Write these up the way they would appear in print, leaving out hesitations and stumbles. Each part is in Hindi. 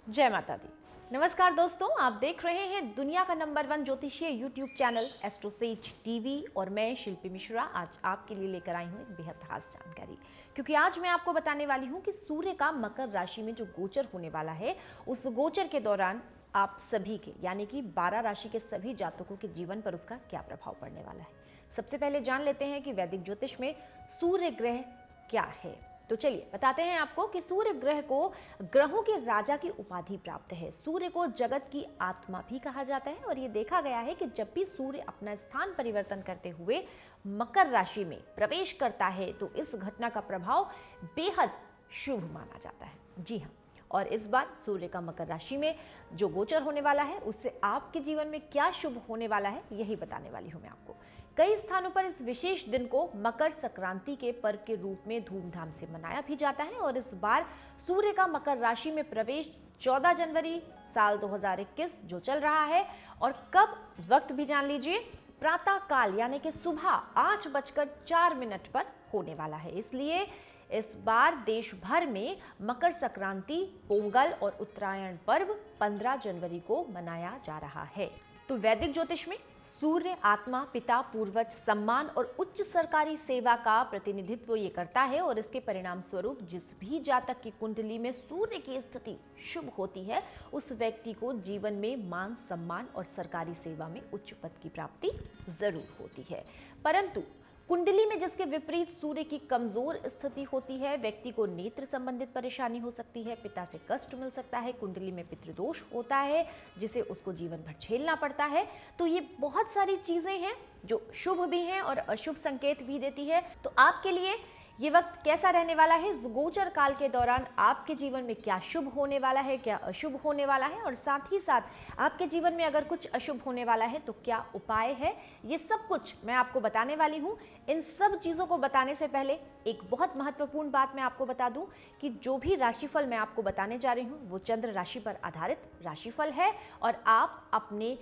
जय माता दी। नमस्कार दोस्तों, आप देख रहे हैं दुनिया का नंबर 1 ज्योतिषीय यूट्यूब चैनल एस्ट्रोसेज टीवी और मैं शिल्पी मिश्रा आज आपके लिए लेकर आई हूँ एक बेहद खास जानकारी। क्योंकि आज मैं आपको बताने वाली हूँ कि सूर्य का मकर राशि में जो गोचर होने वाला है, उस गोचर के दौरान आप सभी के यानी कि 12 राशि के सभी जातकों के जीवन पर उसका क्या प्रभाव पड़ने वाला है। सबसे पहले जान लेते हैं कि वैदिक ज्योतिष में सूर्य ग्रह क्या है। तो चलिए बताते हैं आपको कि सूर्य ग्रह को ग्रहों के राजा की उपाधि प्राप्त है। सूर्य को जगत की आत्मा भी कहा जाता है और ये देखा गया है कि जब भी सूर्य अपना स्थान परिवर्तन करते हुए मकर राशि में प्रवेश करता है तो इस घटना का प्रभाव बेहद शुभ माना जाता है। जी हाँ, और इस बार सूर्य का मकर राशि में जो गोचर होने वाला है उससे आपके जीवन में क्या शुभ होने वाला है यही बताने वाली हूं मैं आपको। कई स्थानों पर इस विशेष दिन को मकर संक्रांति के पर्व के रूप में धूमधाम से मनाया भी जाता है और इस बार सूर्य का मकर राशि में प्रवेश 14 जनवरी साल 2021 जो चल रहा है और कब वक्त भी जान लीजिए, प्रातः काल यानी कि सुबह 8:04 पर होने वाला है। इसलिए इस बार देश भर में मकर संक्रांति, पोंगल और उत्तरायण पर्व 15 जनवरी को मनाया जा रहा है। तो वैदिक ज्योतिष में सूर्य आत्मा, पिता, पूर्वज, सम्मान और उच्च सरकारी सेवा का प्रतिनिधित्व ये करता है और इसके परिणाम स्वरूप जिस भी जातक की कुंडली में सूर्य की स्थिति शुभ होती है उस व्यक्ति को जीवन में मान, सम्मान और सरकारी सेवा में उच्च पद की प्राप्ति जरूर होती है। परंतु कुंडली में जिसके विपरीत सूर्य की कमजोर स्थिति होती है, व्यक्ति को नेत्र संबंधित परेशानी हो सकती है, पिता से कष्ट मिल सकता है, कुंडली में पितृदोष होता है जिसे उसको जीवन भर झेलना पड़ता है। तो ये बहुत सारी चीजें हैं जो शुभ भी हैं और अशुभ संकेत भी देती है। तो आपके लिए ये वक्त कैसा रहने वाला है, गोचर काल के दौरान आपके जीवन में क्या शुभ होने वाला है, क्या अशुभ होने वाला है और साथ ही साथ आपके जीवन में अगर कुछ अशुभ होने वाला है तो क्या उपाय है, ये सब कुछ मैं आपको बताने वाली हूँ। इन सब चीज़ों को बताने से पहले एक बहुत महत्वपूर्ण बात मैं आपको बता दूं कि जो भी राशिफल मैं आपको बताने जा रही हूँ वो चंद्र राशि पर आधारित राशिफल है और आप अपने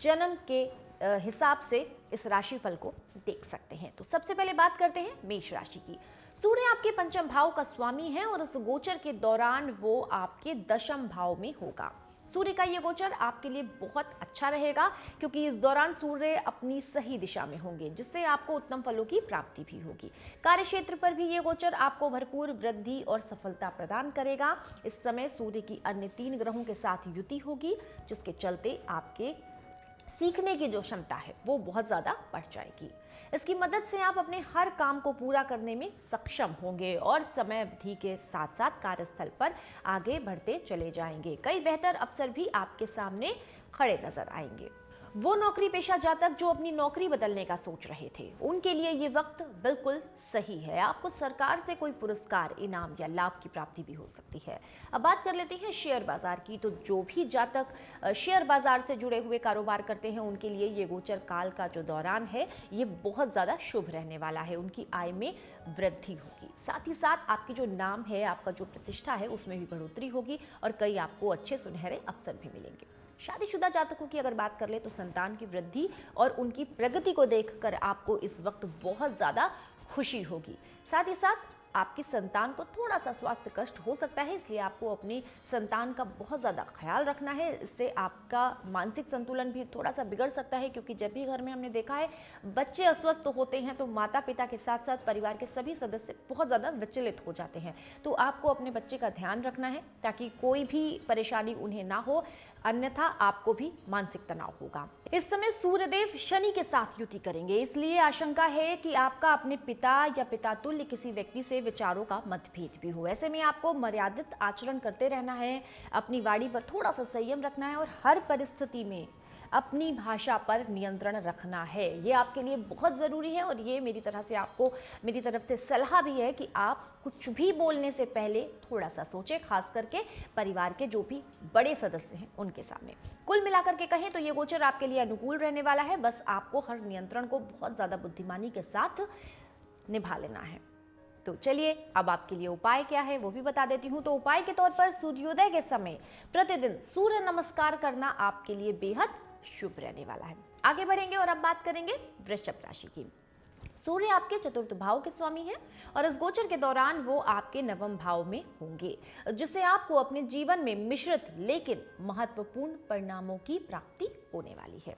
जन्म के हिसाब से इस राशिफल को देख सकते हैं। तो सबसे पहले बात करते हैं मेष राशि की। सूर्य आपके पंचम भाव का स्वामी है और इस गोचर के दौरान वो आपके दशम भाव में होगा। सूर्य का ये गोचर आपके लिए बहुत अच्छा रहेगा क्योंकि इस दौरान सूर्य अपनी सही दिशा में होंगे जिससे आपको उत्तम फलों की प्राप्ति भी होगी। कार्य क्षेत्र पर भी ये गोचर आपको भरपूर वृद्धि और सफलता प्रदान करेगा। इस समय सूर्य की अन्य 3 ग्रहों के साथ युति होगी जिसके चलते आपके सीखने की जो क्षमता है वो बहुत ज्यादा बढ़ जाएगी। इसकी मदद से आप अपने हर काम को पूरा करने में सक्षम होंगे और समय अवधि के साथ साथ कार्यस्थल पर आगे बढ़ते चले जाएंगे। कई बेहतर अवसर भी आपके सामने खड़े नजर आएंगे। वो नौकरी पेशा जातक जो अपनी नौकरी बदलने का सोच रहे थे उनके लिए ये वक्त बिल्कुल सही है। आपको सरकार से कोई पुरस्कार, इनाम या लाभ की प्राप्ति भी हो सकती है। अब बात कर लेते हैं शेयर बाजार की। तो जो भी जातक शेयर बाजार से जुड़े हुए कारोबार करते हैं उनके लिए ये गोचर काल का जो दौरान है ये बहुत ज्यादा शुभ रहने वाला है। उनकी आय में वृद्धि होगी, साथ ही साथ आपकी जो नाम है, आपका जो प्रतिष्ठा है उसमें भी बढ़ोतरी होगी और कई आपको अच्छे सुनहरे अवसर भी मिलेंगे। शादीशुदा जातकों की अगर बात कर ले तो संतान की वृद्धि और उनकी प्रगति को देखकर आपको इस वक्त बहुत ज्यादा खुशी होगी। साथ ही साथ आपकी संतान को थोड़ा सा स्वास्थ्य कष्ट हो सकता है, इसलिए आपको अपनी संतान का बहुत ज़्यादा ख्याल रखना है। इससे आपका मानसिक संतुलन भी थोड़ा सा बिगड़ सकता है क्योंकि जब भी घर में हमने देखा है बच्चे अस्वस्थ होते हैं तो माता पिता के साथ साथ परिवार के सभी सदस्य बहुत ज़्यादा विचलित हो जाते हैं। तो आपको अपने बच्चे का ध्यान रखना है ताकि कोई भी परेशानी उन्हें ना हो, अन्यथा आपको भी मानसिक तनाव होगा। इस समय सूर्यदेव शनि के साथ युति करेंगे, इसलिए आशंका है कि आपका अपने पिता या पिता तुल्य किसी व्यक्ति से विचारों का मतभेद भी हो। ऐसे में आपको मर्यादित आचरण करते रहना है, अपनी वाणी पर थोड़ा सा संयम रखना है और हर परिस्थिति में अपनी भाषा पर नियंत्रण रखना है। ये आपके लिए बहुत ज़रूरी है और ये मेरी तरफ से सलाह भी है कि आप कुछ भी बोलने से पहले थोड़ा सा सोचें, खास करके परिवार के जो भी बड़े सदस्य हैं उनके सामने। कुल मिलाकर के कहें तो ये गोचर आपके लिए अनुकूल रहने वाला है, बस आपको हर नियंत्रण को बहुत ज़्यादा बुद्धिमानी के साथ निभा लेना है। तो चलिए अब आपके लिए उपाय क्या है वो भी बता देती हूँ। तो उपाय के तौर पर सूर्योदय के समय प्रतिदिन सूर्य नमस्कार करना आपके लिए बेहद शुभ रहने वाला है। आगे बढ़ेंगे और अब बात करेंगे वृषभ राशि की। सूर्य आपके चतुर्थ भाव के स्वामी हैं और इस गोचर के दौरान वो आपके नवम भाव में होंगे, जिससे आपको अपने जीवन में मिश्रित लेकिन महत्वपूर्ण परिणामों की प्राप्ति होने वाली है।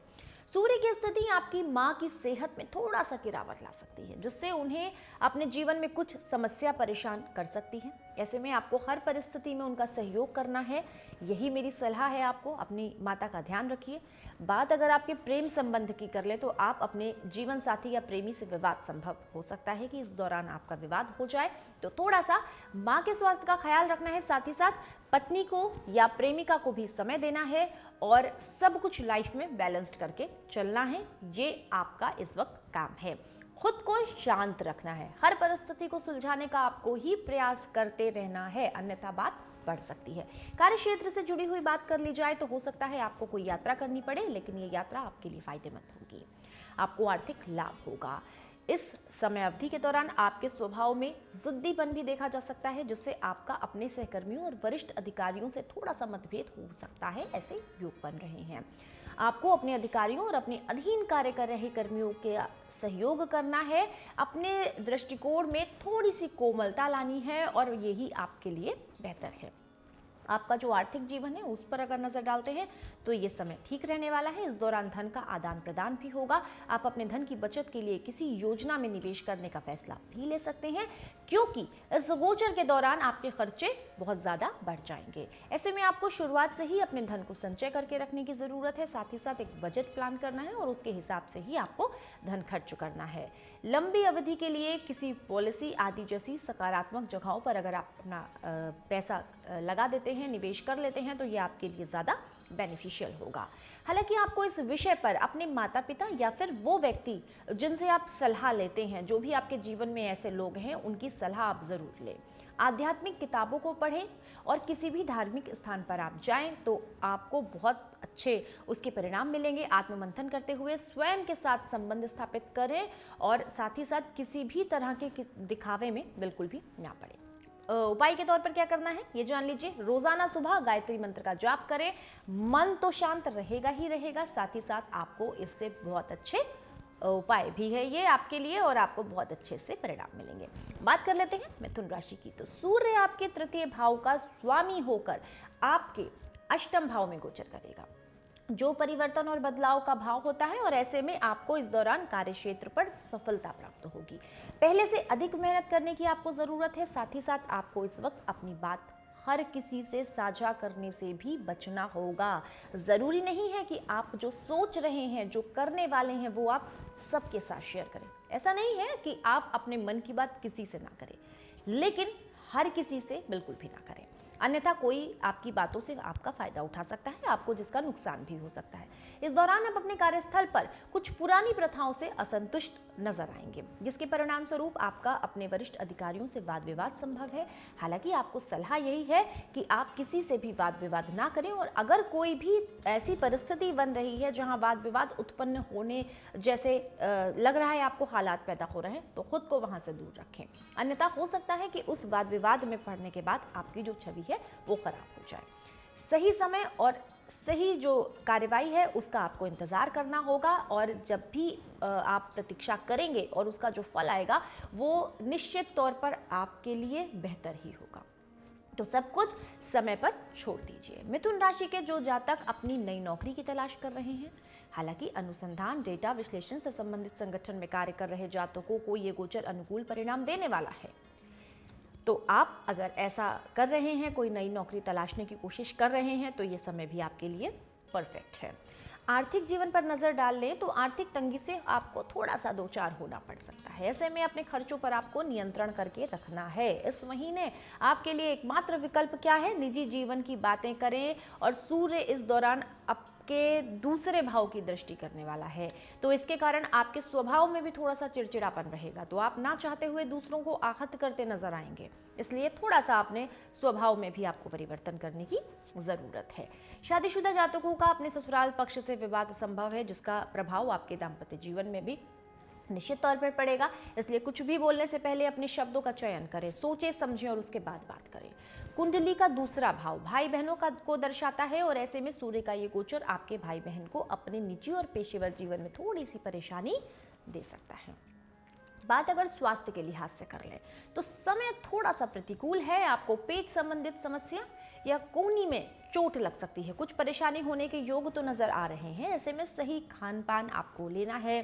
सूर्य की स्थिति आपकी माँ की सेहत में थोड़ा सा गिरावट ला सकती है, जिससे उन्हें अपने जीवन में कुछ समस्या परेशान कर सकती है। ऐसे में आपको हर परिस्थिति में उनका सहयोग करना है, यही मेरी सलाह है आपको। अपनी माता का ध्यान रखिए। बात अगर आपके प्रेम संबंध की कर ले तो आप अपने जीवन साथी या प्रेमी से विवाद संभव हो सकता है कि इस दौरान आपका विवाद हो जाए, तो थोड़ा सा माँ के स्वास्थ्य का ख्याल रखना है। साथ ही साथ पत्नी को या प्रेमिका को भी समय देना है और सब कुछ लाइफ में बैलेंस्ड करके चलना है, ये आपका इस वक्त काम है। खुद को शांत रखना है, हर परिस्थिति को सुलझाने का आपको ही प्रयास करते रहना है, अन्यथा बात बढ़ सकती है। कार्य क्षेत्र से जुड़ी हुई बात कर ली जाए तो हो सकता है आपको कोई यात्रा करनी पड़े, लेकिन ये यात्रा आपके लिए फायदेमंद होगी, आपको आर्थिक लाभ होगा। इस समय अवधि के दौरान आपके स्वभाव में जिद्दीपन भी देखा जा सकता है, जिससे आपका अपने सहकर्मियों और वरिष्ठ अधिकारियों से थोड़ा सा मतभेद हो सकता है, ऐसे योग बन रहे हैं। आपको अपने अधिकारियों और अपने अधीन कार्य कर रहे कर्मियों के सहयोग करना है, अपने दृष्टिकोण में थोड़ी सी कोमलता लानी है और यही आपके लिए बेहतर है। आपका जो आर्थिक जीवन है उस पर अगर नजर डालते हैं तो ये समय ठीक रहने वाला है। इस दौरान धन का आदान प्रदान भी होगा। आप अपने धन की बचत के लिए किसी योजना में निवेश करने का फैसला भी ले सकते हैं, क्योंकि इस गोचर के दौरान आपके खर्चे बहुत ज्यादा बढ़ जाएंगे। ऐसे में आपको शुरुआत से ही अपने धन को संचय करके रखने की जरूरत है। साथ ही साथ एक बजट प्लान करना है और उसके हिसाब से ही आपको धन खर्च करना है। लंबी अवधि के लिए किसी पॉलिसी आदि जैसी सकारात्मक जगहों पर अगर आप अपना पैसा लगा देते हैं, निवेश कर लेते हैं, तो ये आपके लिए ज़्यादा बेनिफिशियल होगा। हालांकि आपको इस विषय पर अपने माता पिता या फिर वो व्यक्ति जिनसे आप सलाह लेते हैं, जो भी आपके जीवन में ऐसे लोग हैं, उनकी सलाह आप ज़रूर लें। आध्यात्मिक किताबों को पढ़ें और किसी भी धार्मिक स्थान पर आप जाएं तो आपको बहुत अच्छे उसके परिणाम मिलेंगे। आत्ममंथन करते हुए स्वयं के साथ संबंध स्थापित करें और साथ ही साथ किसी भी तरह के दिखावे में बिल्कुल भी ना पड़े। उपाय के तौर पर क्या करना है ये जान लीजिए। रोजाना सुबह गायत्री मंत्र का जाप करें, मन तो शांत रहेगा ही रहेगा, साथ ही साथ आपको इससे बहुत अच्छे उपाय भी है ये आपके लिए और आपको बहुत अच्छे से परिणाम मिलेंगे। बात कर लेते हैं मिथुन राशि की। तो सूर्य आपके तृतीय भाव का स्वामी होकर आपके अष्टम भाव में गोचर करेगा, जो परिवर्तन और बदलाव का भाव होता है, और ऐसे में आपको इस दौरान कार्य क्षेत्र पर सफलता प्राप्त होगी। पहले से अधिक मेहनत करने की आपको जरूरत है। साथ ही साथ आपको इस वक्त अपनी बात हर किसी से साझा करने से भी बचना होगा। जरूरी नहीं है कि आप जो सोच रहे हैं, जो करने वाले हैं, वो आप सबके साथ शेयर करें। ऐसा नहीं है कि आप अपने मन की बात किसी से ना करें, लेकिन हर किसी से बिल्कुल भी ना करें, अन्यथा कोई आपकी बातों से आपका फायदा उठा सकता है, आपको जिसका नुकसान भी हो सकता है। इस दौरान आप अपने कार्यस्थल पर कुछ पुरानी प्रथाओं से असंतुष्ट नजर आएंगे, जिसके परिणाम स्वरूप आपका अपने वरिष्ठ अधिकारियों से वाद विवाद संभव है। हालांकि आपको सलाह यही है कि आप किसी से भी वाद विवाद ना करें, और अगर कोई भी ऐसी परिस्थिति बन रही है जहां वाद विवाद उत्पन्न होने जैसे लग रहा है, आपको हालात पैदा हो रहे हैं, तो खुद को वहां से दूर रखें, अन्यथा हो सकता है कि उस वाद विवाद में पड़ने के बाद आपकी जो छवि है वो खराब हो जाए। सही समय और सही जो कार्रवाई है उसका आपको इंतजार करना होगा, और जब भी आप प्रतीक्षा करेंगे और उसका जो फल आएगा वो निश्चित तौर पर आपके लिए बेहतर ही होगा। तो सब कुछ समय पर छोड़ दीजिए। मिथुन राशि के जो जातक अपनी नई नौकरी की तलाश कर रहे हैं, हालांकि अनुसंधान डेटा विश्लेषण से संबंधित संगठन में कार्य कर रहे जातकों को ये गोचर अनुकूल परिणाम देने वाला है। तो आप अगर ऐसा कर रहे हैं, कोई नई नौकरी तलाशने की कोशिश कर रहे हैं, तो ये समय भी आपके लिए परफेक्ट है। आर्थिक जीवन पर नजर डाल लें तो आर्थिक तंगी से आपको थोड़ा सा दो चार होना पड़ सकता है। ऐसे में अपने खर्चों पर आपको नियंत्रण करके रखना है। इस महीने आपके लिए एकमात्र विकल्प क्या है? निजी जीवन की बातें करें, और सूर्य इस दौरान के दूसरे भाव की दृष्टि करने वाला है, तो इसके कारण आपके स्वभाव में भी थोड़ा सा चिड़चिड़ापन रहेगा, तो आप ना चाहते हुए दूसरों को आहत करते नजर आएंगे। इसलिए थोड़ा सा अपने स्वभाव में भी आपको परिवर्तन करने की जरूरत है। शादीशुदा जातकों का अपने ससुराल पक्ष से विवाद संभव है, जिसका प्रभाव आपके दाम्पत्य जीवन में भी निश्चित तौर पर पड़ेगा। इसलिए कुछ भी बोलने से पहले अपने शब्दों का चयन करें, सोचें समझें और उसके बाद बात करें। कुंडली का दूसरा भाव भाई बहनों को दर्शाता है, और ऐसे में सूर्य का ये गोचर आपके भाई बहन को अपने निजी और पेशेवर जीवन में थोड़ी सी परेशानी दे सकता है। बात अगर स्वास्थ्य के लिहाज से कर लें तो समय थोड़ा सा प्रतिकूल है। आपको पेट संबंधित समस्या या कोहनी में चोट लग सकती है, कुछ परेशानी होने के योग तो नजर आ रहे हैं। ऐसे में सही खान पान आपको लेना है।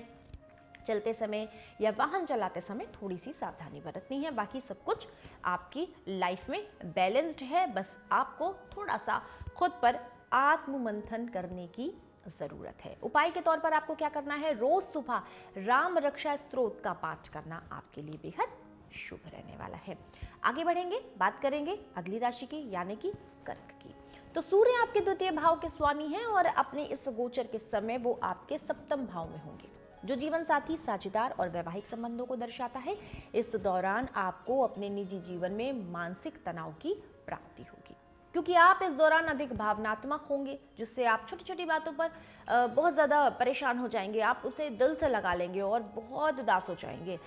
चलते समय या वाहन चलाते समय थोड़ी सी सावधानी बरतनी है। बाकी सब कुछ आपकी लाइफ में बैलेंस्ड है। बस आपको थोड़ा सा खुद पर आत्ममंथन करने की जरूरत है। उपाय के तौर पर आपको क्या करना है, रोज सुबह राम रक्षा स्तोत्र का पाठ करना आपके लिए बेहद शुभ रहने वाला है। आगे बढ़ेंगे, बात करेंगे अगली राशि की यानी कि कर्क की। तो सूर्य आपके द्वितीय भाव के स्वामी हैं और अपने इस गोचर के समय वो आपके सप्तम भाव में होंगे, जो जीवन साथी, साझेदार और वैवाहिक संबंधों को दर्शाता है। इस दौरान आपको अपने निजी जीवन में मानसिक तनाव की प्राप्ति होगी, क्योंकि आप इस दौरान अधिक भावनात्मक होंगे, जिससे आप छोटी छोटी बातों पर बहुत ज़्यादा परेशान हो जाएंगे। आप उसे दिल से लगा लेंगे और बहुत उदास हो जाएंगे।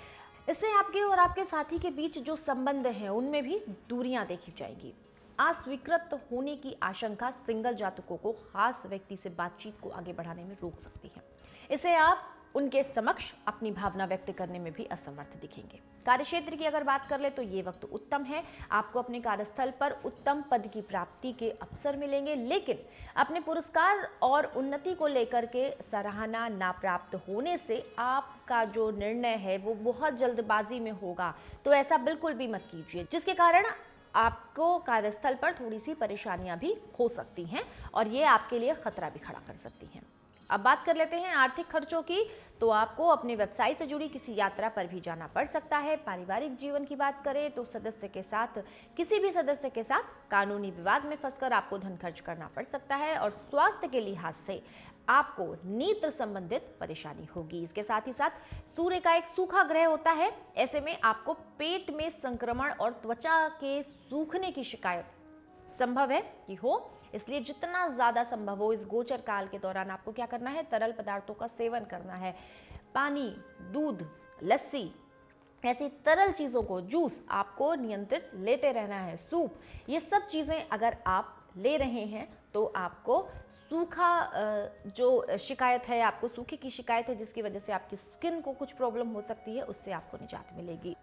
इससे आपके और आपके साथी के बीच जो संबंध हैं उनमें भी दूरियां देखी जाएंगी। अस्वीकृत होने की आशंका सिंगल जातकों को खास व्यक्ति से बातचीत को आगे बढ़ाने में रोक सकती है। इसे आप उनके समक्ष अपनी भावना व्यक्त करने में भी असमर्थ दिखेंगे। कार्यक्षेत्र की अगर बात कर ले तो ये वक्त उत्तम है। आपको अपने कार्यस्थल पर उत्तम पद की प्राप्ति के अवसर मिलेंगे, लेकिन अपने पुरस्कार और उन्नति को लेकर के सराहना ना प्राप्त होने से आपका जो निर्णय है वो बहुत जल्दबाजी में होगा। तो ऐसा बिल्कुल भी मत कीजिए, जिसके कारण आपको कार्यस्थल पर थोड़ी सी परेशानियां भी हो सकती हैं और ये आपके लिए खतरा भी खड़ा कर सकती हैं। अब बात कर लेते हैं आर्थिक खर्चों की। तो आपको अपने व्यवसाय से जुड़ी किसी यात्रा पर भी जाना पड़ सकता है। पारिवारिक जीवन की बात करें तो किसी भी सदस्य के साथ कानूनी विवाद में फंसकर आपको धन खर्च करना पड़ सकता है और स्वास्थ्य के लिहाज से आपको नेत्र संबंधित परेशानी होगी। इसके साथ ही साथ सूर्य का एक सूखा ग्रह होता है, ऐसे में आपको पेट में संक्रमण और त्वचा के सूखने की शिकायत संभव है कि हो। इसलिए जितना ज्यादा संभव हो इस गोचर काल के दौरान आपको क्या करना है, तरल पदार्थों का सेवन करना है। पानी, दूध, लस्सी, ऐसी तरल चीजों को, जूस आपको नियंत्रित लेते रहना है। सूप, ये सब चीजें अगर आप ले रहे हैं तो आपको सूखा जो शिकायत है, आपको सूखे की शिकायत है जिसकी वजह से आपकी स्किन को कुछ प्रॉब्लम हो सकती है, उससे आपको निजात मिलेगी।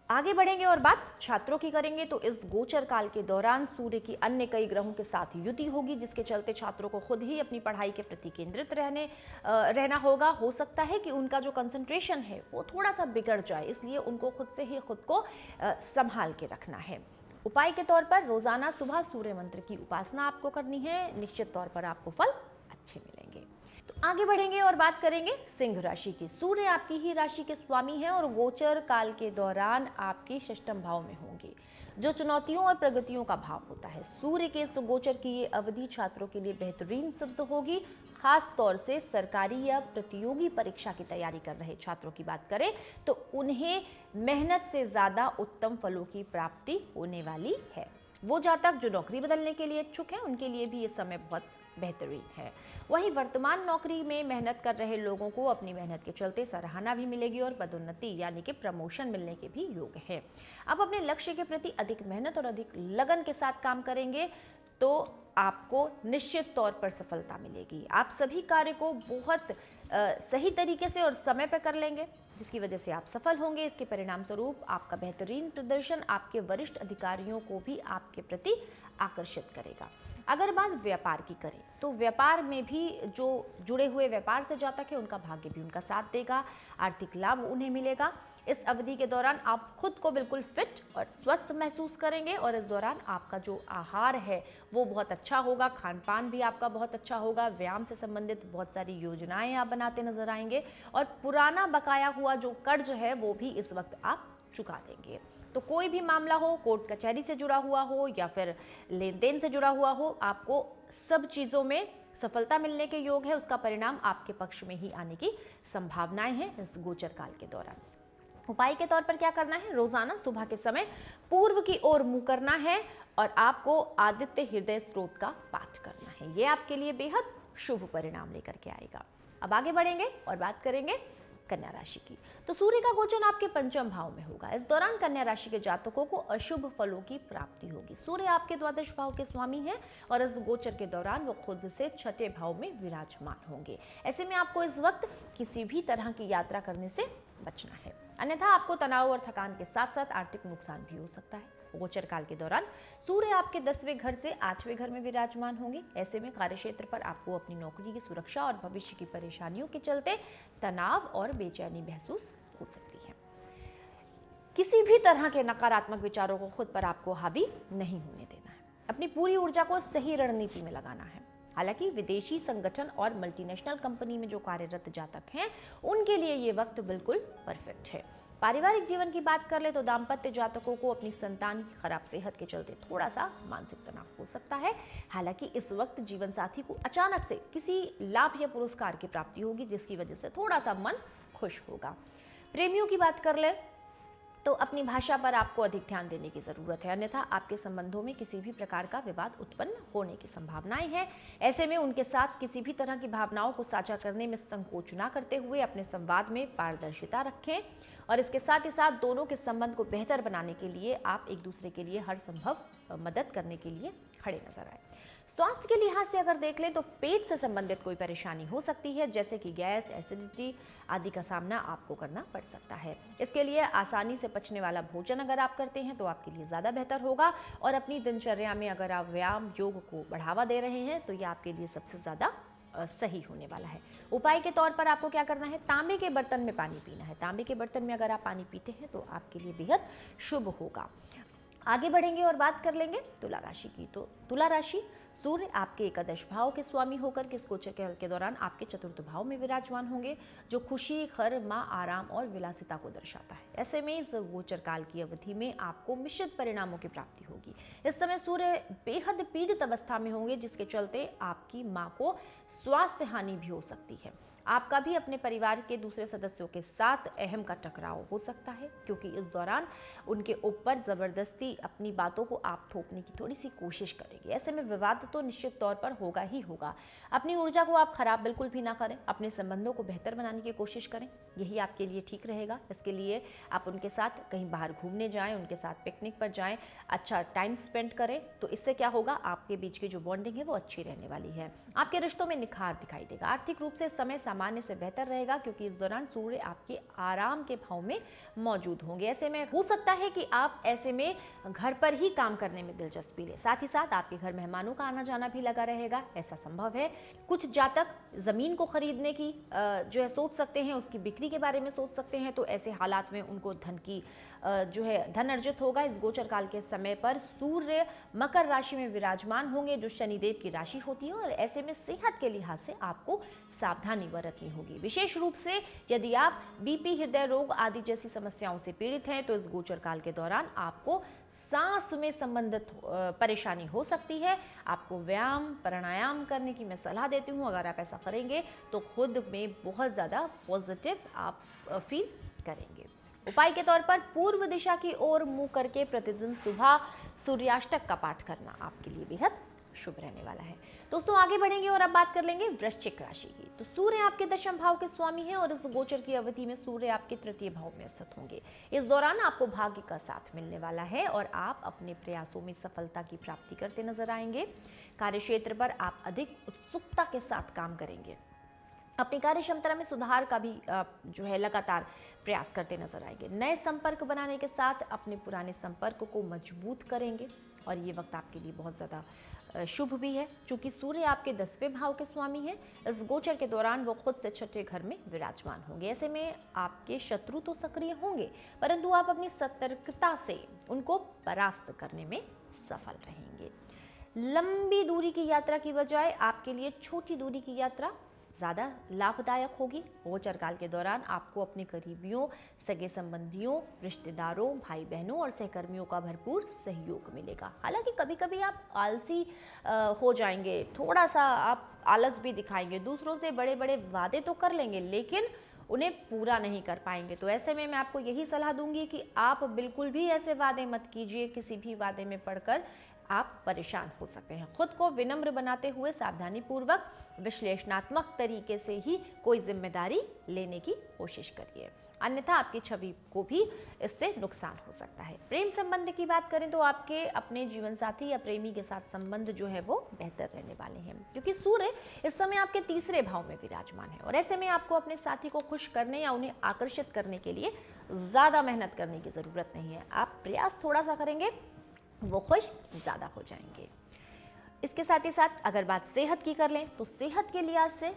आगे बढ़ेंगे और बात छात्रों की करेंगे। तो इस गोचर काल के दौरान सूर्य की अन्य कई ग्रहों के साथ युति होगी, जिसके चलते छात्रों को खुद ही अपनी पढ़ाई के प्रति केंद्रित रहना होगा। हो सकता है कि उनका जो कंसंट्रेशन है वो थोड़ा सा बिगड़ जाए, इसलिए उनको खुद से ही खुद को संभाल के रखना है। उपाय के तौर पर रोजाना सुबह सूर्य मंत्र की उपासना आपको करनी है। निश्चित तौर पर आपको फल अच्छे मिलेंगे। तो आगे बढ़ेंगे और बात करेंगे सिंह राशि की। सूर्य आपकी ही राशि के स्वामी हैं और गोचर काल के दौरान आपके षष्ठम भाव में होंगे, जो चुनौतियों और प्रगतियों का भाव होता है। सूर्य के इस गोचर की ये अवधि छात्रों के लिए बेहतरीन सिद्ध होगी। खास तौर से सरकारी या प्रतियोगी परीक्षा की तैयारी कर रहे छात्रों की बात करें तो उन्हें मेहनत से ज्यादा उत्तम फलों की प्राप्ति होने वाली है। वो जातक जो नौकरी बदलने के लिए इच्छुक हैं उनके लिए भी ये समय बहुत बेहतरीन है। वहीं वर्तमान नौकरी में मेहनत कर रहे लोगों को अपनी मेहनत के चलते सराहना भी मिलेगी और पदोन्नति यानी कि प्रमोशन मिलने के भी योग है। आप अपने लक्ष्य के प्रति अधिक मेहनत और अधिक लगन के साथ काम करेंगे तो आपको निश्चित तौर पर सफलता मिलेगी। आप सभी कार्य को बहुत सही तरीके से और समय पर कर लेंगे, जिसकी वजह से आप सफल होंगे। इसके परिणाम स्वरूप आपका बेहतरीन प्रदर्शन आपके वरिष्ठ अधिकारियों को भी आपके प्रति आकर्षित करेगा। अगर बात व्यापार की करें तो व्यापार में भी जो जुड़े हुए व्यापार से जातक है उनका भाग्य भी उनका साथ देगा, आर्थिक लाभ उन्हें मिलेगा। इस अवधि के दौरान आप खुद को बिल्कुल फिट और स्वस्थ महसूस करेंगे और इस दौरान आपका जो आहार है वो बहुत अच्छा होगा, खान पान भी आपका बहुत अच्छा होगा। व्यायाम से संबंधित बहुत सारी योजनाएं आप बनाते नजर आएंगे और पुराना बकाया हुआ जो कर्ज है वो भी इस वक्त आप चुका देंगे। तो कोई भी मामला हो, कोर्ट कचहरी से जुड़ा हुआ हो या फिर लेन देन से जुड़ा हुआ हो, आपको सब चीज़ों में सफलता मिलने के योग है। उसका परिणाम आपके पक्ष में ही आने की संभावनाएं हैं इस गोचर काल के दौरान। उपाय के तौर पर क्या करना है, रोजाना सुबह के समय पूर्व की ओर मुंह करना है और आपको आदित्य हृदय स्रोत का पाठ करना है। ये आपके लिए बेहद शुभ परिणाम लेकर के आएगा। अब आगे बढ़ेंगे और बात करेंगे कन्या राशि की। तो सूर्य का गोचर आपके पंचम भाव में होगा। इस दौरान कन्या राशि के जातकों को अशुभ फलों की प्राप्ति होगी। सूर्य आपके द्वादश भाव के स्वामी हैं और इस गोचर के दौरान वो खुद से छठे भाव में विराजमान होंगे। ऐसे में आपको इस वक्त किसी भी तरह की यात्रा करने से बचना है, अन्यथा आपको तनाव और थकान के साथ साथ आर्थिक नुकसान भी हो सकता है। गोचर काल के दौरान सूर्य आपके 10वें घर से 8वें घर में विराजमान होंगे। ऐसे में कार्यक्षेत्र पर आपको अपनी नौकरी की सुरक्षा और भविष्य की परेशानियों के चलते तनाव और बेचैनी महसूस हो सकती है। किसी भी तरह के नकारात्मक विचारों को खुद पर आपको हावी नहीं होने देना है। अपनी पूरी ऊर्जा को सही रणनीति में लगाना है। हालांकि विदेशी संगठन और मल्टीनेशनल कंपनी में जो कार्यरत जातक हैं, उनके लिए ये वक्त बिल्कुल परफेक्ट है। पारिवारिक जीवन की बात कर ले तो दाम्पत्य जातकों को अपनी संतान की खराब सेहत के चलते थोड़ा सा मानसिक तनाव हो सकता है। हालांकि इस वक्त जीवन साथी को अचानक से किसी लाभ या पुरस्कार की प्राप्ति होगी, जिसकी वजह से थोड़ा सा मन खुश होगा। प्रेमियों की बात कर ले तो अपनी भाषा पर आपको अधिक ध्यान देने की जरूरत है, अन्यथा आपके संबंधों में किसी भी प्रकार का विवाद उत्पन्न होने की संभावनाएं हैं। ऐसे में उनके साथ किसी भी तरह की भावनाओं को साझा करने में संकोच न करते हुए अपने संवाद में पारदर्शिता रखें और इसके साथ ही साथ दोनों के संबंध को बेहतर बनाने के लिए आप एक दूसरे के लिए हर संभव मदद करने के लिए खड़े नजर आए। स्वास्थ्य के लिहाज से अगर देख लें तो पेट से संबंधित कोई परेशानी हो सकती है, जैसे कि गैस, एसिडिटी आदि का सामना आपको करना पड़ सकता है। इसके लिए आसानी से पचने वाला भोजन अगर आप करते हैं तो आपके लिए ज़्यादा बेहतर होगा और अपनी दिनचर्या में अगर आप व्यायाम, योग को बढ़ावा दे रहे हैं तो ये आपके लिए सबसे ज़्यादा सही होने वाला है। उपाय के तौर पर आपको क्या करना है, तांबे के बर्तन में पानी पीना है। तांबे के बर्तन में अगर आप पानी पीते हैं तो आपके लिए बेहद शुभ होगा। आगे बढ़ेंगे और बात कर लेंगे तुला राशि की। तो तुला राशि, सूर्य आपके एकादश भाव के स्वामी होकर के इस गोचर के दौरान आपके चतुर्थ भाव में विराजमान होंगे, जो खुशी, घर, माँ, आराम और विलासिता को दर्शाता है। ऐसे में इस गोचर काल की अवधि में आपको मिश्रित परिणामों की प्राप्ति होगी। इस समय सूर्य बेहद पीड़ित अवस्था में होंगे, जिसके चलते आपकी माँ को स्वास्थ्य हानि भी हो सकती है। आपका भी अपने परिवार के दूसरे सदस्यों के साथ अहम का टकराव हो सकता है, क्योंकि इस दौरान उनके ऊपर जबरदस्ती अपनी बातों को आप थोपने की थोड़ी सी कोशिश करेंगे। ऐसे में विवाद तो निश्चित तौर पर होगा ही होगा। अपनी ऊर्जा को आप खराब बिल्कुल भी ना करें, अपने संबंधों को बेहतर बनाने की कोशिश करें, यही आपके लिए ठीक रहेगा। इसके लिए आप उनके साथ कहीं बाहर घूमने जाएं, उनके साथ पिकनिक पर जाएं, अच्छा टाइम स्पेंड करें, तो इससे क्या होगा, आपके बीच की जो बॉन्डिंग है वो अच्छी रहने वाली है। आपके रिश्तों में निखार दिखाई देगा। आर्थिक रूप से समय सामान्य से बेहतर रहेगा, क्योंकि इस दौरान सूर्य आपके आराम के भाव में मौजूद होंगे। ऐसे में हो सकता है कि आप ऐसे में घर पर ही काम करने में दिलचस्पी ले, साथ ही साथ आपके घर मेहमानों का आना जाना भी लगा रहेगा, ऐसा संभव है। कुछ जातक जमीन को खरीदने की जो है सोच सकते हैं, उसकी बिक्री के बारे में सोच सकते हैं, तो ऐसे हालात में उनको धन की जो है धन अर्जित होगा। इस गोचर काल के समय पर सूर्य मकर राशि में विराजमान होंगे, जो शनिदेव की राशि होती है, और ऐसे में सेहत के लिहाज से आपको सावधानी बरतनी होगी। विशेष रूप से यदि आप बीपी, हृदय रोग आदि जैसी समस्याओं से पीड़ित हैं, तो इस गोचर काल के दौरान आपको सांस में संबंधित परेशानी हो सकती है। आपको व्यायाम, प्राणायाम करने की मैं सलाह देती हूँ। अगर आप ऐसा करेंगे तो खुद में बहुत ज़्यादा पॉजिटिव आप फील करेंगे। उपाय के तौर पर पूर्व दिशा की ओर मुंह करके प्रतिदिन सुबह सूर्याष्टक का पाठ करना आपके लिए बेहद शुभ रहने वाला है। दोस्तों आगे बढ़ेंगे और अब बात कर लेंगे वृश्चिक राशि की। तो सूर्य आपके दशम भाव के स्वामी हैं और इस गोचर की अवधि में सूर्य आपके तृतीय भाव में स्थित होंगे। इस दौरान आपको भाग्य का साथ मिलने वाला है और आप अपने प्रयासों में सफलता की प्राप्ति करते नजर आएंगे। कार्यक्षेत्र पर आप अधिक उत्सुकता के साथ काम करेंगे। अपनी कार्य क्षमता में सुधार का भी जो है लगातार प्रयास करते नजर आएंगे। नए संपर्क बनाने के साथ अपने पुराने संपर्क को मजबूत करेंगे और ये वक्त आपके लिए बहुत ज़्यादा शुभ भी है। चूंकि सूर्य आपके 10वें भाव के स्वामी हैं, इस गोचर के दौरान वो खुद से छठे घर में विराजमान होंगे। ऐसे में आपके शत्रु तो सक्रिय होंगे, परंतु आप अपनी सतर्कता से उनको परास्त करने में सफल रहेंगे। लंबी दूरी की यात्रा की बजाय आपके लिए छोटी दूरी की यात्रा ज़्यादा लाभदायक होगी। गोचर काल के दौरान आपको अपने करीबियों, सगे संबंधियों, रिश्तेदारों, भाई बहनों और सहकर्मियों का भरपूर सहयोग मिलेगा। हालांकि कभी कभी आप आलसी हो जाएंगे, थोड़ा सा आप आलस भी दिखाएंगे, दूसरों से बड़े बड़े वादे तो कर लेंगे लेकिन उन्हें पूरा नहीं कर पाएंगे। तो ऐसे में मैं आपको यही सलाह दूंगी कि आप बिल्कुल भी ऐसे वादे मत कीजिए, किसी भी वादे में पड़कर आप परेशान हो सकते हैं। खुद को विनम्र बनाते हुए सावधानी पूर्वक विश्लेषणात्मक तरीके से ही कोई जिम्मेदारी लेने की कोशिश करिए, अन्यथा आपकी छवि को भी इससे नुकसान हो सकता है। प्रेम संबंध की बात करें तो आपके अपने जीवन साथी या प्रेमी के साथ संबंध जो है वो बेहतर रहने वाले हैं, क्योंकि सूर्य इस समय आपके तीसरे भाव में विराजमान है और ऐसे में आपको अपने साथी को खुश करने या उन्हें आकर्षित करने के लिए ज्यादा मेहनत करने की जरूरत नहीं है। आप प्रयास थोड़ा सा करेंगे, वो खुश ज्यादा हो जाएंगे। इसके साथ ही साथ अगर बात सेहत की कर लें तो सेहत के लिहाज से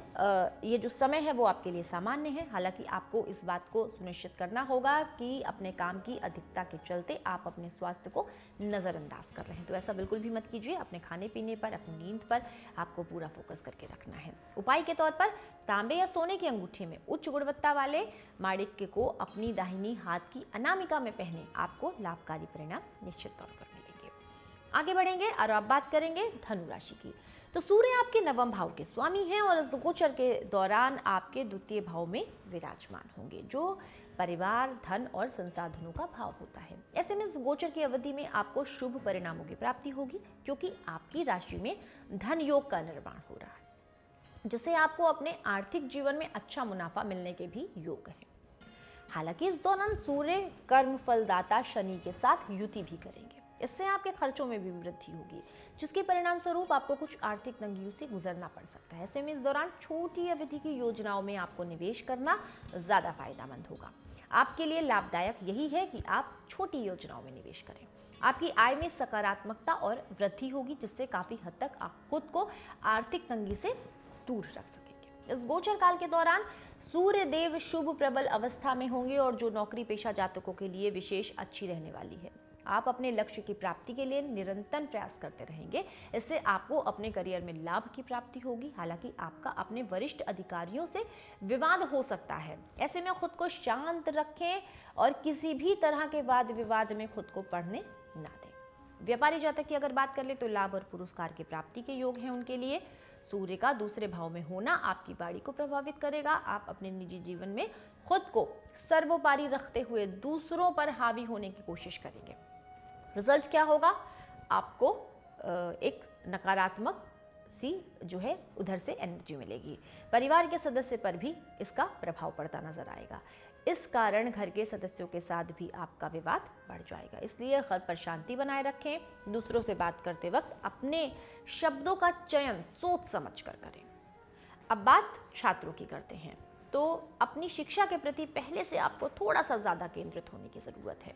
ये जो समय है वो आपके लिए सामान्य है। हालांकि आपको इस बात को सुनिश्चित करना होगा कि अपने काम की अधिकता के चलते आप अपने स्वास्थ्य को नज़रअंदाज कर रहे हैं, तो ऐसा बिल्कुल भी मत कीजिए। अपने खाने पीने पर, अपनी नींद पर आपको पूरा फोकस करके रखना है। उपाय के तौर पर तांबे या सोने की अंगूठी में उच्च गुणवत्ता वाले माणिक्य को अपनी दाहिनी हाथ की अनामिका में पहने आपको लाभकारी परिणाम निश्चित तौर पर मिलेंगे। आगे बढ़ेंगे और अब बात करेंगे धनु राशि की। तो सूर्य आपके नवम भाव के स्वामी हैं और इस गोचर के दौरान आपके द्वितीय भाव में विराजमान होंगे, जो परिवार, धन और संसाधनों का भाव होता है। ऐसे में इस गोचर की अवधि में आपको शुभ परिणामों की प्राप्ति होगी, क्योंकि आपकी राशि में धन योग का निर्माण हो रहा है, जिससे आपको अपने आर्थिक जीवन में अच्छा मुनाफा मिलने के भी योग हैं। हालांकि इस दौरान सूर्य कर्म फलदाता शनि के साथ युति भी करेंगे, इससे आपके खर्चों में भी वृद्धि होगी, जिसके परिणाम स्वरूप आपको कुछ आर्थिक तंगियों से गुजरना पड़ सकता है। ऐसे में इस दौरान छोटी अवधि की योजनाओं में आपको निवेश करना ज्यादा फायदेमंद होगा। आपके लिए लाभदायक यही है कि आप छोटी योजनाओं में निवेश करें। आपकी आय में सकारात्मकता और वृद्धि होगी, जिससे काफी हद तक आप खुद को आर्थिक तंगी से दूर रख सकेंगे। इस गोचर काल के दौरान सूर्य देव शुभ प्रबल अवस्था में होंगे और जो नौकरी पेशा जातकों के लिए विशेष अच्छी रहने वाली है। आप अपने लक्ष्य की प्राप्ति के लिए निरंतर प्रयास करते रहेंगे, इससे आपको अपने करियर में लाभ की प्राप्ति होगी। हालांकि आपका अपने वरिष्ठ अधिकारियों से विवाद हो सकता है, ऐसे में खुद को शांत रखें और किसी भी तरह के वाद विवाद में खुद को पड़ने ना दें। व्यापारी जातक की अगर बात कर ले तो लाभ और पुरस्कार की प्राप्ति के योग हैं उनके लिए। सूर्य का दूसरे भाव में होना आपकी वाणी को प्रभावित करेगा। आप अपने निजी जीवन में खुद को सर्वोपरि रखते हुए दूसरों पर हावी होने की कोशिश करेंगे। रिजल्ट क्या होगा? आपको एक नकारात्मक सी जो है उधर से एनर्जी मिलेगी। परिवार के सदस्य पर भी इसका प्रभाव पड़ता नजर आएगा। इस कारण घर के सदस्यों के साथ भी आपका विवाद बढ़ जाएगा, इसलिए घर पर शांति बनाए रखें। दूसरों से बात करते वक्त अपने शब्दों का चयन सोच समझ कर करें। अब बात छात्रों की करते हैं, तो अपनी शिक्षा के प्रति पहले से आपको थोड़ा सा ज़्यादा केंद्रित होने की ज़रूरत है।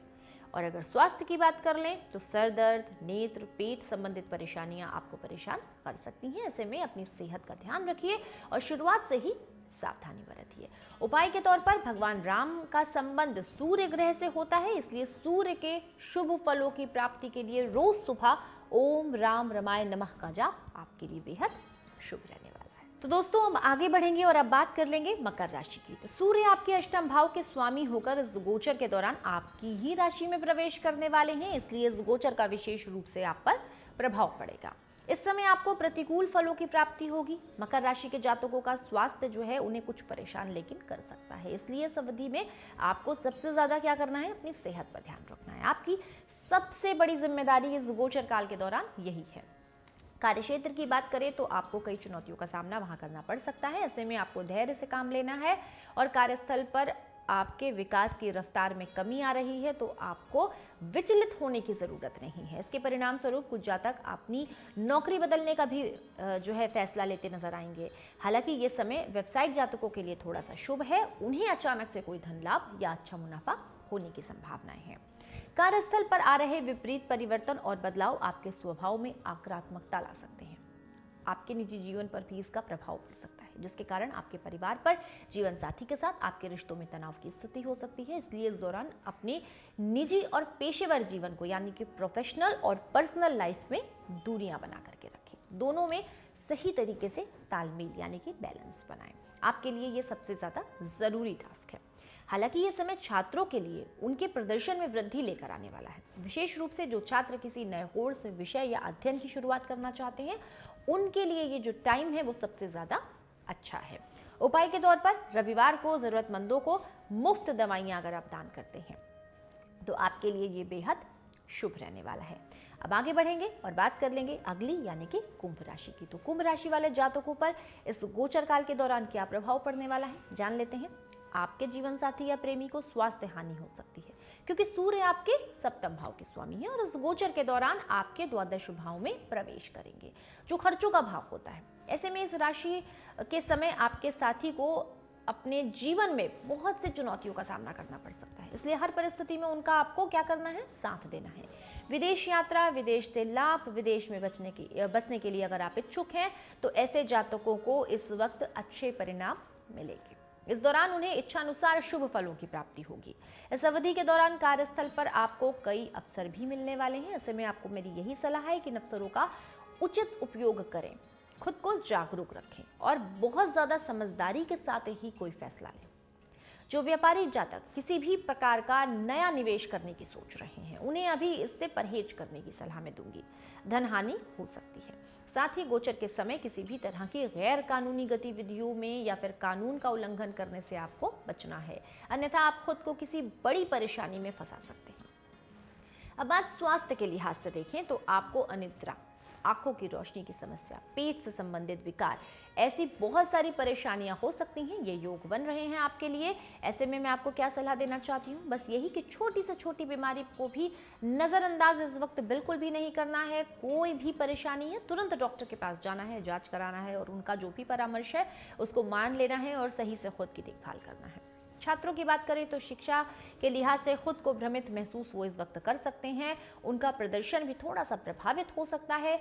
और अगर स्वास्थ्य की बात कर लें तो सर दर्द, नेत्र, पेट संबंधित परेशानियां आपको परेशान कर सकती हैं। ऐसे में अपनी सेहत का ध्यान रखिए और शुरुआत से ही सावधानी बरतिए। उपाय के तौर पर भगवान राम का संबंध सूर्य ग्रह से होता है, इसलिए सूर्य के शुभ फलों की प्राप्ति के लिए रोज सुबह ओम राम रमाय नमः का जाप आपके लिए बेहद शुभ रहने वाला है। तो दोस्तों हम आगे बढ़ेंगे और अब बात कर लेंगे मकर राशि की। तो सूर्य आपके अष्टम भाव के स्वामी होकर इस गोचर के दौरान आपकी ही राशि में प्रवेश करने वाले हैं, इसलिए इस गोचर का विशेष रूप से आप पर प्रभाव पड़ेगा। इस समय आपको प्रतिकूल फलों की प्राप्ति होगी। मकर राशि के जातकों का स्वास्थ्य जो है उन्हें कुछ परेशान लेकिन कर सकता है, इसलिए इस अवधि में आपको सबसे ज्यादा क्या करना है, अपनी सेहत पर ध्यान रखना है। आपकी सबसे बड़ी जिम्मेदारी इस गोचर काल के दौरान यही है। कार्यक्षेत्र की बात करें तो आपको कई चुनौतियों का सामना वहां करना पड़ सकता है, ऐसे में आपको धैर्य से काम लेना है। और कार्यस्थल पर आपके विकास की रफ्तार में कमी आ रही है तो आपको विचलित होने की जरूरत नहीं है। इसके परिणाम स्वरूप कुछ जातक अपनी नौकरी बदलने का भी जो है फैसला लेते नजर आएंगे। हालांकि ये समय व्यवसायिक जातकों के लिए थोड़ा सा शुभ है, उन्हें अचानक से कोई धन लाभ या अच्छा मुनाफा होने की संभावनाएं हैं। कार्यस्थल पर आ रहे विपरीत परिवर्तन और बदलाव आपके स्वभाव में आक्रामकता ला सकते हैं। आपके निजी जीवन पर भी इसका प्रभाव पड़ सकता है, जिसके कारण आपके परिवार पर, जीवन साथी के साथ आपके रिश्तों में तनाव की स्थिति हो सकती है। इसलिए इस दौरान अपने निजी और पेशेवर जीवन को यानी कि प्रोफेशनल और पर्सनल लाइफ में दूरियां बना करके रखें। दोनों में सही तरीके से तालमेल यानी कि बैलेंस बनाएं। आपके लिए ये सबसे ज्यादा जरूरी टास्क है। हालांकि ये समय छात्रों के लिए उनके प्रदर्शन में वृद्धि लेकर आने वाला है। विशेष रूप से जो छात्र किसी नए कोर्स, विषय या अध्ययन की शुरुआत करना चाहते हैं उनके लिए ये जो टाइम है वो सबसे ज्यादा अच्छा है। उपाय के तौर पर रविवार को जरूरतमंदों को मुफ्त दवाइयां अगर आप दान करते हैं तो आपके लिए ये बेहद शुभ रहने वाला है। अब आगे बढ़ेंगे और बात कर लेंगे अगली यानी कि कुंभ राशि की। तो कुंभ राशि वाले जातकों पर इस गोचर काल के दौरान क्या प्रभाव पड़ने वाला है, जान लेते हैं। आपके जीवन साथी या प्रेमी को स्वास्थ्य हानि हो सकती है, क्योंकि सूर्य आपके सप्तम भाव के स्वामी है और इस गोचर के दौरान आपके द्वादश भाव में प्रवेश करेंगे, जो खर्चों का भाव होता है। ऐसे में इस राशि के समय आपके साथी को अपने जीवन में बहुत सी चुनौतियों का सामना करना पड़ सकता है, इसलिए हर परिस्थिति में उनका आपको क्या करना है, साथ देना है। विदेश यात्रा, विदेश से लाभ, विदेश में बसने के लिए अगर आप इच्छुक हैं तो ऐसे जातकों को इस वक्त अच्छे परिणाम मिलेंगे। इस दौरान उन्हें इच्छानुसार शुभ फलों की प्राप्ति होगी। इस अवधि के दौरान कार्यस्थल पर आपको कई अवसर भी मिलने वाले हैं। ऐसे में आपको मेरी यही सलाह है कि इन अवसरों का उचित उपयोग करें, खुद को जागरूक रखें और बहुत ज्यादा समझदारी के साथ ही कोई फैसला लें। जो व्यापारी जातक किसी भी प्रकार का नया निवेश करने की सोच रहे हैं, उन्हें अभी इससे परहेज करने की सलाह मैं दूंगी। धन हानि हो सकती है। साथ ही गोचर के समय किसी भी तरह की गैर कानूनी गतिविधियों में या फिर कानून का उल्लंघन करने से आपको बचना है, अन्यथा आप खुद को किसी बड़ी परेशानी में फंसा सकते हैं। अब बात स्वास्थ्य के लिहाज से देखें तो आपको अनिद्रा, आंखों की रोशनी की समस्या, पेट से संबंधित विकार, ऐसी बहुत सारी परेशानियां हो सकती हैं। ये योग बन रहे हैं आपके लिए। ऐसे में मैं आपको क्या सलाह देना चाहती हूँ, बस यही कि छोटी से छोटी बीमारी को भी नजरअंदाज इस वक्त बिल्कुल भी नहीं करना है। कोई भी परेशानी है तुरंत डॉक्टर के पास जाना है, जांच कराना है और उनका जो भी परामर्श है उसको मान लेना है और सही से खुद की देखभाल करना है। छात्रों की बात करें तो शिक्षा के लिहाज से खुद को भ्रमित महसूस वो इस वक्त कर सकते हैं। उनका प्रदर्शन भी थोड़ा सा प्रभावित हो सकता है।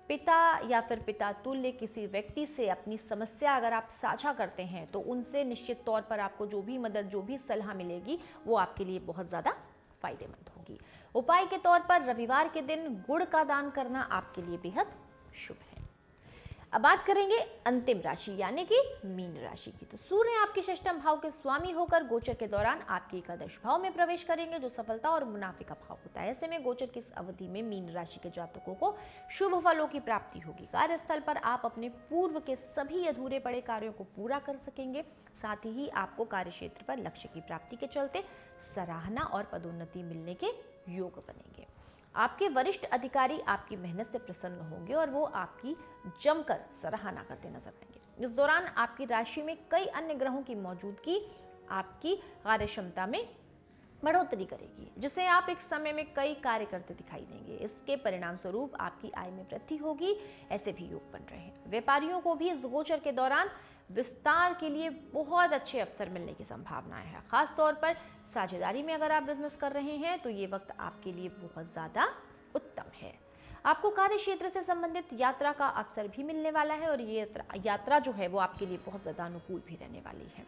पिता या फिर पिता तुल्य किसी व्यक्ति से अपनी समस्या अगर आप साझा करते हैं तो उनसे निश्चित तौर पर आपको जो भी मदद, जो भी सलाह मिलेगी वो आपके लिए बहुत ज़्यादा फायदेमंद होगी। उपाय के तौर पर रविवार के दिन गुड़ का दान करना आपके लिए बेहद शुभ है। अब बात करेंगे अंतिम राशि यानी कि मीन राशि की। तो सूर्य आपके षष्ठम भाव के स्वामी होकर गोचर के दौरान आपके एकादश भाव में प्रवेश करेंगे, जो सफलता और मुनाफे का भाव होता है। ऐसे में गोचर की इस अवधि में मीन राशि के जातकों को शुभ फलों की प्राप्ति होगी। कार्यस्थल पर आप अपने पूर्व के सभी अधूरे पड़े कार्यों को पूरा कर सकेंगे। साथ ही आपको कार्यक्षेत्र पर लक्ष्य की प्राप्ति के चलते सराहना और पदोन्नति मिलने के योग बनेंगे। आपके वरिष्ठ अधिकारी आपकी मेहनत से प्रसन्न होंगे और वो आपकी जमकर सराहना करते नजर आएंगे। इस दौरान आपकी राशि में कई अन्य ग्रहों की मौजूदगी आपकी कार्यक्षमता में बढ़ोतरी करेगी, जिससे आप एक समय में कई कार्य करते दिखाई देंगे। इसके परिणाम स्वरूप आपकी आय में वृद्धि होगी। ऐसे भी योग बन रहे हैं। व्यापारियों को भी इस गोचर के दौरान विस्तार के लिए बहुत अच्छे अवसर मिलने की संभावनाएं है। खास तौर पर साझेदारी में अगर आप बिजनेस कर रहे हैं तो ये वक्त आपके लिए बहुत ज्यादा उत्तम है। आपको कार्य क्षेत्र से संबंधित यात्रा का अवसर भी मिलने वाला है और ये यात्रा जो है वो आपके लिए बहुत ज्यादा अनुकूल भी रहने वाली है।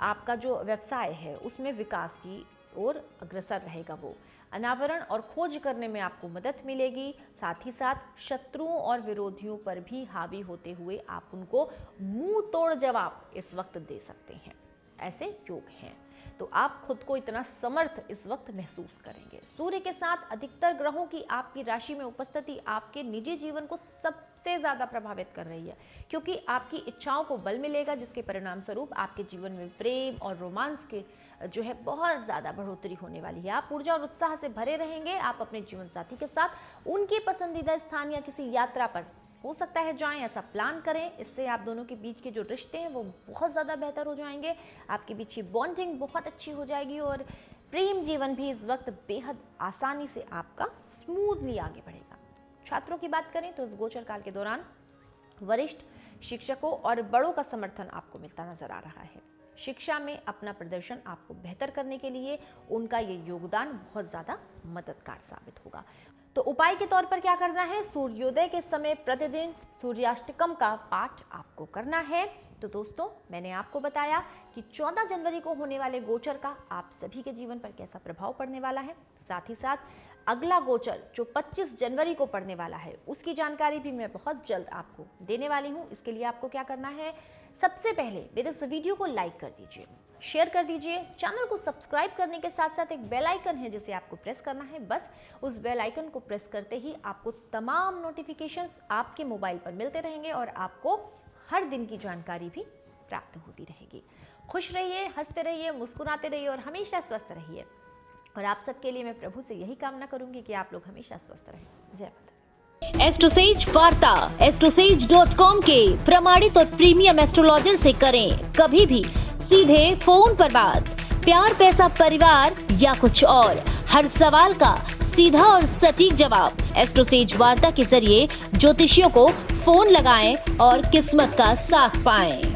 आपका जो व्यवसाय है उसमें विकास की ओर अग्रसर रहेगा। वो अनावरण और खोज करने में आपको मदद मिलेगी। साथ ही साथ शत्रुओं और विरोधियों पर भी हावी होते हुए आप उनको मुंह तोड़ जवाब इस वक्त दे सकते हैं। ऐसे योग हैं, तो आप खुद को इतना समर्थ इस वक्त महसूस करेंगे। सूर्य के साथ अधिकतर ग्रहों की आपकी राशि में उपस्थिति आपके निजी जीवन को सबसे ज्यादा प्रभावित कर रही है, क्योंकि आपकी इच्छाओं को बल मिलेगा, जिसके परिणाम स्वरूप आपके जीवन में प्रेम और रोमांस के जो है बहुत ज्यादा बढ़ोतरी होने वाली है। आप ऊर्जा और उत्साह से भरे रहेंगे। आप अपने जीवन साथी के साथ उनके पसंदीदा स्थान या किसी यात्रा पर हो सकता है जाएं, ऐसा प्लान करें। इससे आप दोनों के बीच के जो रिश्ते हैं वो बहुत ज़्यादा बेहतर हो जाएंगे। आपके बीच की बॉन्डिंग बहुत अच्छी हो जाएगी और प्रेम जीवन भी इस वक्त बेहद आसानी से आपका स्मूथली आगे बढ़ेगा। छात्रों की बात करें तो इस गोचर काल के दौरान वरिष्ठ शिक्षकों और बड़ों का समर्थन आपको मिलता नजर आ रहा है। शिक्षा में अपना प्रदर्शन आपको बेहतर करने के लिए उनका ये योगदान बहुत ज़्यादा मददगार साबित होगा। तो उपाय के तौर पर क्या करना है, सूर्योदय के समय प्रतिदिन सूर्याष्टकम का पाठ आपको करना है। तो दोस्तों, मैंने आपको बताया कि 14 जनवरी को होने वाले गोचर का आप सभी के जीवन पर कैसा प्रभाव पड़ने वाला है। साथ ही साथ अगला गोचर जो 25 जनवरी को पड़ने वाला है उसकी जानकारी भी मैं बहुत जल्द आपको देने वाली हूँ। इसके लिए आपको क्या करना है, सबसे पहले मेरे इस वीडियो को लाइक कर दीजिए, शेयर कर दीजिए, चैनल को सब्सक्राइब करने के साथ साथ एक बेल आइकन है जिसे आपको प्रेस करना है। बस उस बेल आइकन को प्रेस करते ही आपको तमाम नोटिफिकेशंस आपके मोबाइल पर मिलते रहेंगे और आपको हर दिन की जानकारी भी प्राप्त होती रहेगी। खुश रहिए, हंसते रहिए, मुस्कुराते रहिए और हमेशा स्वस्थ रहिए। और आप सबके लिए मैं प्रभु से यही कामना करूंगी कि आप लोग हमेशा स्वस्थ रहें। जय माता। एस्ट्रोसेज वार्ता astrosage.com के प्रमाणित और प्रीमियम एस्ट्रोलॉजर से करें कभी भी सीधे फोन पर बात। प्यार, पैसा, परिवार या कुछ और, हर सवाल का सीधा और सटीक जवाब। एस्ट्रोसेज वार्ता के जरिए ज्योतिषियों को फोन लगाएं और किस्मत का साथ पाएं।